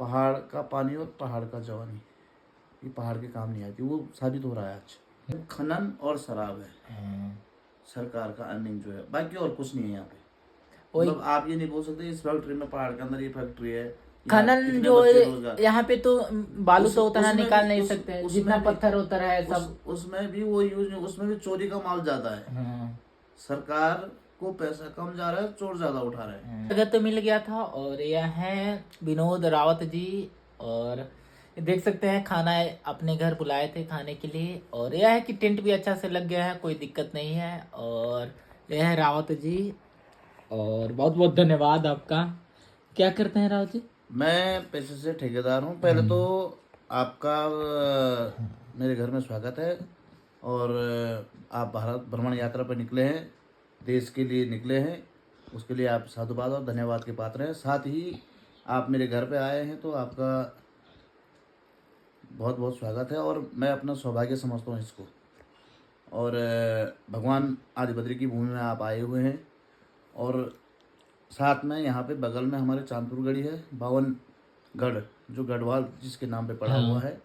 पहाड़ का पानी और पहाड़ का जवानी, ये पहाड़ के काम नहीं आती, वो साबित हो रहा है आज। खनन और शराब है सरकार का अर्निंग जो है, बाकी और कुछ नहीं है यहाँ पे। मतलब आप ये नहीं बोल सकते इस फैक्ट्री में, पहाड़ के अंदर ये फैक्ट्री है, खनन जो यहाँ पे तो बालू तो उतना निकाल नहीं सकते, जितना पत्थर होता है सब उसमें भी वो यूज, उसमें भी चोरी का माल ज्यादा है। सरकार को पैसा कम जा रहा है, चोर ज्यादा उठा रहे हैं। जगह तो मिल गया था। और यह है विनोद रावत जी, और देख सकते हैं खाना अपने घर बुलाए थे खाने के लिए। और यह है कि टेंट भी अच्छा से लग गया है, कोई दिक्कत नहीं है। और यह है रावत जी, और बहुत बहुत धन्यवाद आपका। क्या करते हैं रावत जी? मैं पैसे से ठेकेदार हूँ। पहले तो आपका मेरे घर में स्वागत है। और आप भारत भ्रमण यात्रा पर निकले हैं, देश के लिए निकले हैं, उसके लिए आप साधुवाद और धन्यवाद के पात्र हैं। साथ ही आप मेरे घर पे आए हैं तो आपका बहुत बहुत स्वागत है, और मैं अपना सौभाग्य समझता हूँ इसको। और भगवान आदिबद्री की भूमि में आप आए हुए हैं, और साथ में यहाँ पे बगल में हमारे चांदपुर गढ़ी है, बावनगढ़, जो गढ़वाल जिसके नाम पे पड़ा हुआ है।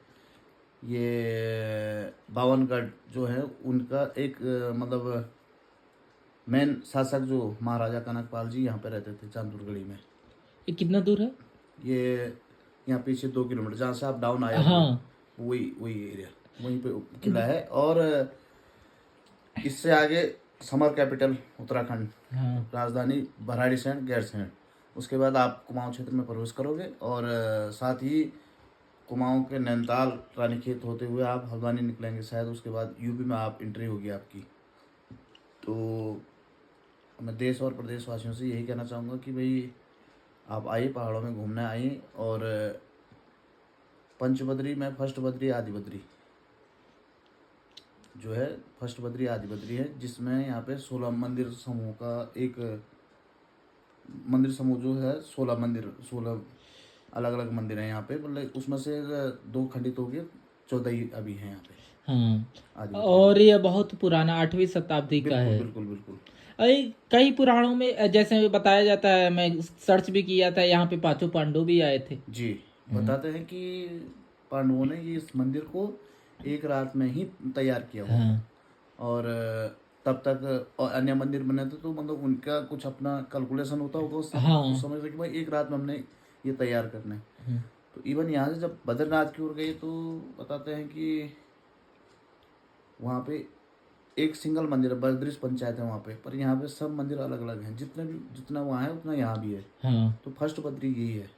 ये बावनगढ़ जो है उनका एक मतलब मेन शासक जो महाराजा कनकपाल जी यहाँ पे रहते थे चांदपुर गढ़ी में। ये कितना दूर है? ये यहाँ पीछे 2 किलोमीटर, जहाँ से आप डाउन आए वही वही एरिया, वहीं पे किला है। और इससे आगे समर कैपिटल उत्तराखंड, राजधानी भराड़ीसैंण गैरसैंण। उसके बाद आप कुमाऊं क्षेत्र में प्रवेश करोगे, और साथ ही कुमाऊं के नैनीताल रानीखेत होते हुए आप हल्द्वानी निकलेंगे शायद। उसके बाद यूपी में आप एंट्री होगी आपकी। तो मैं देश और प्रदेश वासियों से यही कहना चाहूँगा कि भाई आप आइए, पहाड़ों में घूमने आइए। और पंचबद्री में फर्स्ट बद्री आदि बद्री जो है, फर्स्ट बद्री आदि बद्री है, जिसमें यहाँ पे 16 मंदिर समूह का एक मंदिर समूह जो है, 16 मंदिर, 16 अलग अलग मंदिर हैं यहाँ पे। मतलब उसमें से 2 खंडित हो गए, 14 अभी हैं यहाँ पे। और ये बहुत पुराना 8वीं शताब्दी का है। बिल्कुल बिल्कुल। कई पुराणों में जैसे बताया जाता है, मैं सर्च भी किया था, यहाँ पे 5 पांडव भी आए थे जी। बताते हैं कि पांडवों ने इस मंदिर को एक रात में ही तैयार किया हुआ। और तब तक और अन्य मंदिर बने थे, तो मतलब उनका कुछ अपना कैलकुलेशन होता होगा उस समय से कि भाई एक रात में हमने ये तैयार करना है। तो इवन यहाँ से जब बद्रीनाथ की ओर गए तो बताते हैं कि वहाँ पे एक सिंगल मंदिर है, बद्रीश पंचायत है वहाँ पे, पर यहाँ पे सब मंदिर अलग अलग हैं। जितना वहाँ है उतना यहाँ भी है। तो फर्स्ट बद्री यही है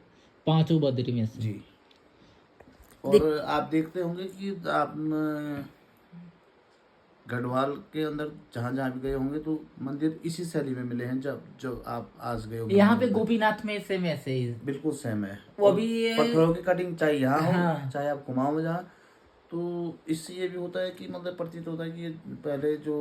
5 बद्री में से। जी। और आप देखते होंगे कि आप गढ़वाल के अंदर जहाँ जहाँ भी गए होंगे तो मंदिर इसी शैली में मिले हैं। जब आप आज गए होंगे यहाँ पे गोपीनाथ में सेम ऐसे ही बिल्कुल सेम है। वो भी पत्थरों की कटिंग चाहे यहाँ हो चाहे आप कुमाऊं में जाए। तो इससे ये भी होता है कि मतलब प्रतीत होता है कि पहले जो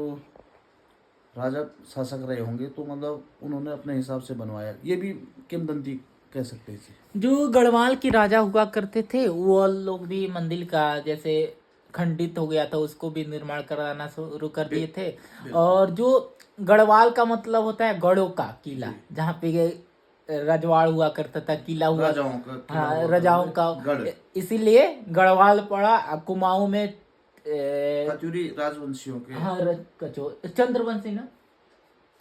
राजा शासक रहे होंगे तो मतलब उन्होंने अपने हिसाब से बनवाया। ये भी किंवदंती कह सकते हैं इसे। जो गढ़वाल के राजा हुआ करते थे वो लोग भी मंदिर का जैसे खंडित हो गया था उसको भी निर्माण कराना शुरू कर दिए थे। और जो गढ़वाल का मतलब होता है गढ़ों का किला, जहाँ पे रजवाड़ हुआ करता था, किला हुआ, राजाओं का, इसीलिए गढ़वाल पड़ा। कुमाऊं में कचूरी राजवंशियों के, चंद्रवंशी ना,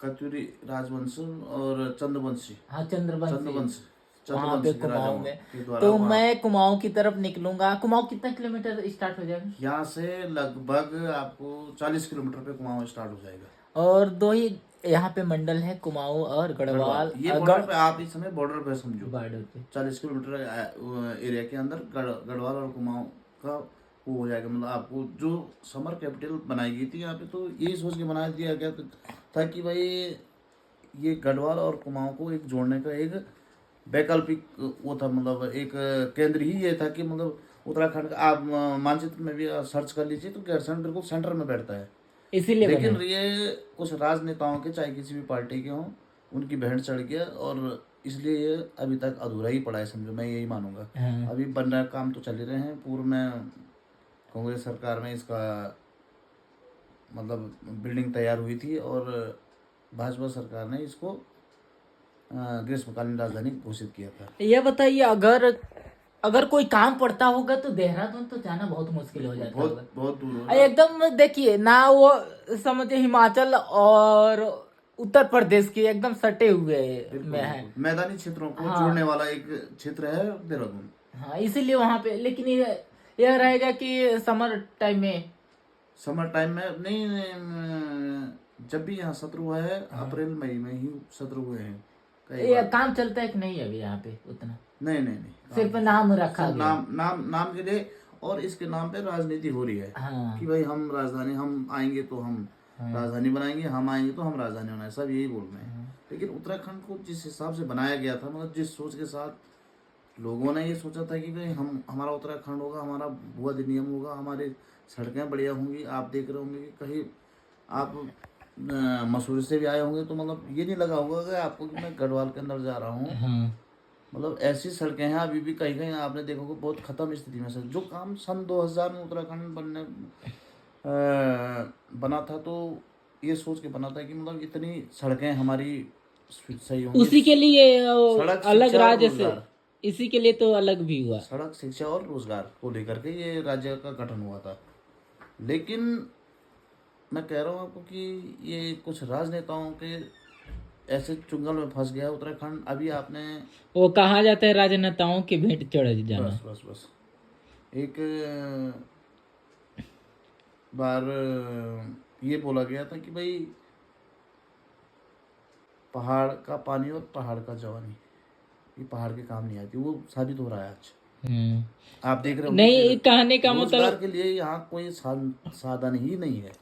कचूरी राजवंश और चंद्रवंशी, चंद्रवंशी वहाँ पे कुमाऊं में। तो मैं कुमाऊं की तरफ निकलूंगा। कुमाऊं कितना किलोमीटर स्टार्ट हो जाएगा? यहाँ से लगभग आपको 40 किलोमीटर पे कुमाऊं स्टार्ट हो जाएगा। और 2 ही यहाँ पे मंडल है, कुमाऊं और गढ़वाल। ये बॉर्डर पे आप इस समय बॉर्डर पे समझो, बॉर्डर पे 40 किलोमीटर एरिया के अंदर गढ़वाल और कुमाऊं का वो हो जाएगा। मतलब आपको जो समर कैपिटल बनाई गई थी यहाँ पे, तो यही सोच के बनाया दिया गया था कि भाई ये गढ़वाल और कुमाऊं को एक जोड़ने का एक वैकल्पिक वो था। मतलब एक केंद्र ही ये था कि मतलब उत्तराखंड का आप मानचित्र में भी सर्च कर लीजिए तो गैरसैंण बिल्कुल सेंटर में बैठता है, इसीलिए। लेकिन ये कुछ राजनेताओं के, चाहे किसी भी पार्टी के हों, उनकी भेंट चढ़ गया और इसलिए ये अभी तक अधूरा ही पड़ा है समझो। मैं यही मानूंगा। अभी बन रहा काम तो चल ही रहे हैं। पूर्व में कांग्रेस सरकार में इसका मतलब बिल्डिंग तैयार हुई थी और भाजपा सरकार ने इसको ग्रीष्मकालीन राजधानी घोषित किया था। यह बताइए, अगर अगर कोई काम पड़ता होगा तो देहरादून तो जाना बहुत मुश्किल हो जाता होगा। बहुत बहुत दूर अरे एकदम देखिए ना, वो समझे हिमाचल और उत्तर प्रदेश की एकदम सटे हुए में है। मैदानी क्षेत्रों को हाँ। जोड़ने वाला एक क्षेत्र है देहरादून। हाँ, इसीलिए वहां पे, लेकिन यह रहेगा कि समर टाइम में, समर टाइम में नहीं, जब भी यहाँ सत्र हुआ है अप्रैल मई में ही सत्र हुए हैं कई ये बार। काम चलता है कि नहीं अभी यहाँ पे उतना? नहीं नहीं नहीं, सिर्फ नाम रखा सिर्फ गया। नाम के लिए, और इसके नाम पे राजनीति हो रही है हाँ। कि भाई हम राजधानी, हम आएंगे तो हम राजधानी बनाएंगे, हम आएंगे तो हम राजधानी बनाएंगे, सब यही बोल रहे हैं। लेकिन उत्तराखंड को जिस हिसाब से बनाया गया था, मतलब जिस सोच के साथ लोगों ने ये सोचा था कि भाई हमारा उत्तराखंड होगा, हमारा भू अधिनियम होगा, हमारे सड़कें बढ़िया होंगी। आप देख रहे होंगे कि कहीं आप मसूरी से भी आए होंगे तो मतलब ये नहीं लगा होगा कि आपको कि मैं गढ़वाल के अंदर जा रहा हूँ। मतलब ऐसी सड़कें हैं अभी भी, कहीं कहीं आपने देखा होगा बहुत खत्म स्थिति में। जो काम सन 2000 में उत्तराखंड बना था, तो ये सोच के बना था कि मतलब इतनी सड़कें हमारी सही होंगी। उसी के लिए सड़क, अलग शिक्षा और राज्य से, रोजगार। इसी के लिए तो अलग भी हुआ। सड़क, शिक्षा और रोजगार को लेकर के ये राज्य का गठन हुआ था। लेकिन मैं कह रहा हूँ आपको कि ये कुछ राजनेताओं के ऐसे चुंगल में फंस गया उत्तराखंड। अभी आपने, वो कहा जाता है राजनेताओं की भेंट चढ़ जाना। बस बस बस, एक बार ये बोला गया था कि भाई पहाड़ का पानी और पहाड़ का जवानी, ये पहाड़ के काम नहीं आती। वो साबित हो रहा है आज। आप देख रहे हो नहीं, कहने का रोजगार मतलब के लिए यहाँ कोई साधन ही नहीं है।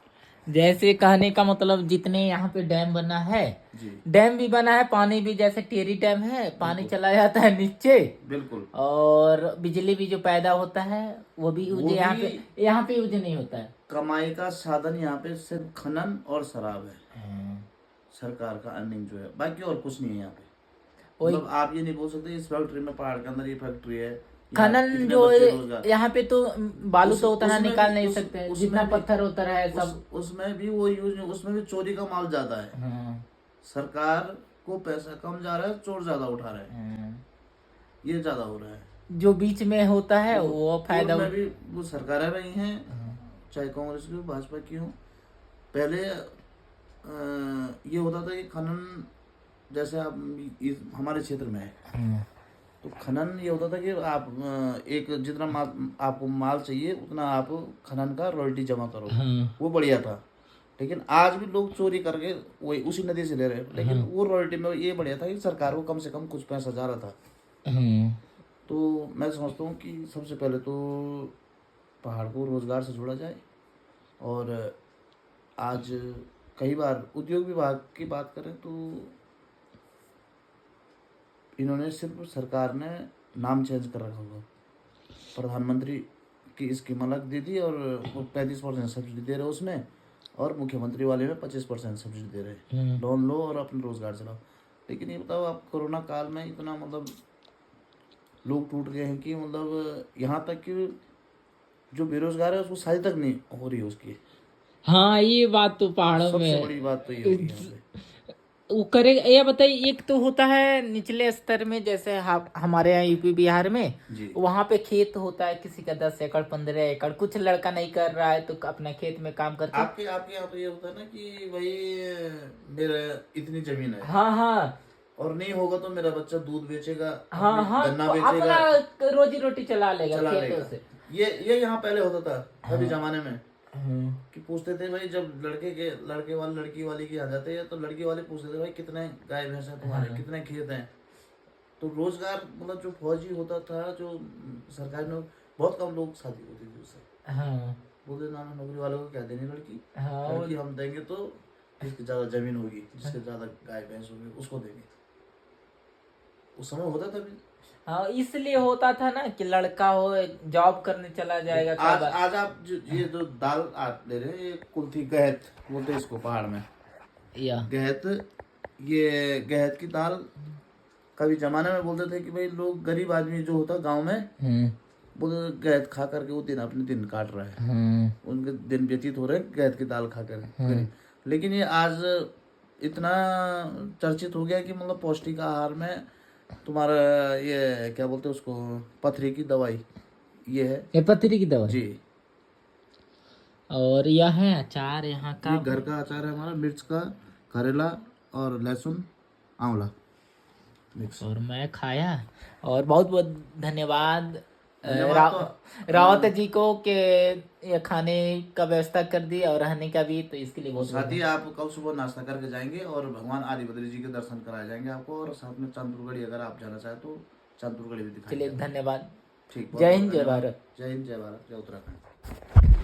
जैसे कहने का मतलब जितने यहाँ पे डैम बना है, जी डैम भी बना है, पानी भी, जैसे टेरी डैम है, पानी चला जाता है नीचे, बिल्कुल, और बिजली भी जो पैदा होता है वो भी यूज यहाँ पे यूज नहीं होता है। कमाई का साधन यहाँ पे सिर्फ खनन और शराब है। सरकार का अर्निंग जो है, बाकी और कुछ नहीं है यहाँ पे। मतलब आप ये नहीं बोल सकते इस फैक्ट्री में, पहाड़ के अंदर ये फैक्ट्री है, खनन जो यहाँ पे तो बालू तो उतना निकाल नहीं सकते जितना पत्थर होता है सब। उसमें भी वो यूज, उसमें भी चोरी का माल ज्यादा है। सरकार को पैसा कम जा रहा है, चोर ज्यादा उठा रहे हैं, ये ज्यादा हो रहा है। जो बीच में होता है वो फायदा में भी वो सरकारें रही हैं, चाहे कांग्रेस की हो, भाजपा की हो। पहले ये होता था कि खनन, जैसे आप हमारे क्षेत्र में है तो खनन ये होता था कि आप एक जितना आपको माल चाहिए उतना आप खनन का रॉयल्टी जमा करो, वो बढ़िया था। लेकिन आज भी लोग चोरी करके वही उसी नदी से ले रहे हैं, लेकिन वो रॉयल्टी में ये बढ़िया था कि सरकार को कम से कम कुछ पैसा जा रहा था। तो मैं समझता हूँ कि सबसे पहले तो पहाड़ को रोजगार से जोड़ा जाए। और आज कई बार उद्योग विभाग की बात करें तो इन्होंने सिर्फ, सरकार ने नाम चेंज कर रखा होगा, प्रधानमंत्री की स्कीम अलग दे दी और वो 35% सब्सिडी दे रहे हैं उसमें, और मुख्यमंत्री वाले में 25% सब्सिडी दे रहे हैं। लोन लो और अपना रोजगार चलाओ। लेकिन ये बताओ आप, कोरोना काल में इतना मतलब लोग टूट गए हैं कि मतलब यहाँ तक कि जो बेरोजगार है उसको शादी तक नहीं हो रही है उसकी। हाँ, ये बात तो पहाड़ों में सबसे बड़ी बात तो ये होगी यहाँ पे। वो करेगा। ये बताइए, एक तो होता है निचले स्तर में, जैसे हमारे यहाँ यूपी बिहार में वहाँ पे खेत होता है किसी का 10 एकड़ 15 एकड़, कुछ लड़का नहीं कर रहा है तो अपना खेत में काम करते। आपके यहाँ तो ये होता है ना कि भाई मेरा इतनी जमीन है, हाँ हाँ, और नहीं होगा तो मेरा बच्चा दूध बेचेगा, हाँ हाँ, गन्ना तो बेचेगा, अपना रोजी रोटी चला लेगा खेतों से। ये यहाँ पहले होता था अभी जमाने में कि पूछते थे भाई, जब लड़के वाले लड़की वाली के यहाँ जाते हैं तो लड़की वाले पूछते थे भाई कितने गाय भैंस हैं तुम्हारे, कितने खेत हैं। तो रोजगार मतलब जो फौजी होता था, जो सरकारी नौकरी, बहुत कम लोग शादी होती थी उससे। बोलते ना नौकरी वालों को क्या देनी लड़की, लड़की हम देंगे तो जिसकी ज्यादा जमीन होगी, जिसके ज्यादा गाय भैंस होगी उसको देंगे। उस समय होता था भी। हाँ, इसलिए होता था ना कि लड़का हो जॉब करने चला जाएगा। आज आप ये जो दाल आप ले रहे हैं, ये कुल्थी गहत बोलते हैं इसको पहाड़ में, या गहत। ये गहत की दाल कभी जमाने में बोलते थे कि भाई लोग, गरीब आदमी जो होता गांव में, बोलते गहत खा करके वो दिन अपने दिन काट रहा है, उनके दिन व्यतीत हो रहे हैं गहत की दाल खा कर। लेकिन ये आज इतना चर्चित हो गया कि मतलब पौष्टिक आहार में तुम्हारा ये क्या बोलते हैं उसको, पथरी की दवाई ये है ये पथरी की दवा जी। और यह है अचार यहाँ ये का। घर का अचार है हमारा, मिर्च का, करेला और लहसुन आंवला मिक्स। और मैं खाया। और बहुत बहुत धन्यवाद धन्यवाद तो रावत जी को कि ये खाने का व्यवस्था कर दी और रहने का भी, तो इसके लिए बहुत साथ ही आप कल सुबह नाश्ता करके जाएंगे और भगवान आदिबद्री जी के दर्शन कराए जाएंगे आपको, और साथ में चंद्रगढ़ी अगर आप जाना चाहें तो चंद्रगढ़ी भी दिखाई चलिए जाएगा। धन्यवाद। ठीक, जय हिंद, जय धन्यवाद। भारत। जय हिंद, जय भारत, जय उत्तराखंड।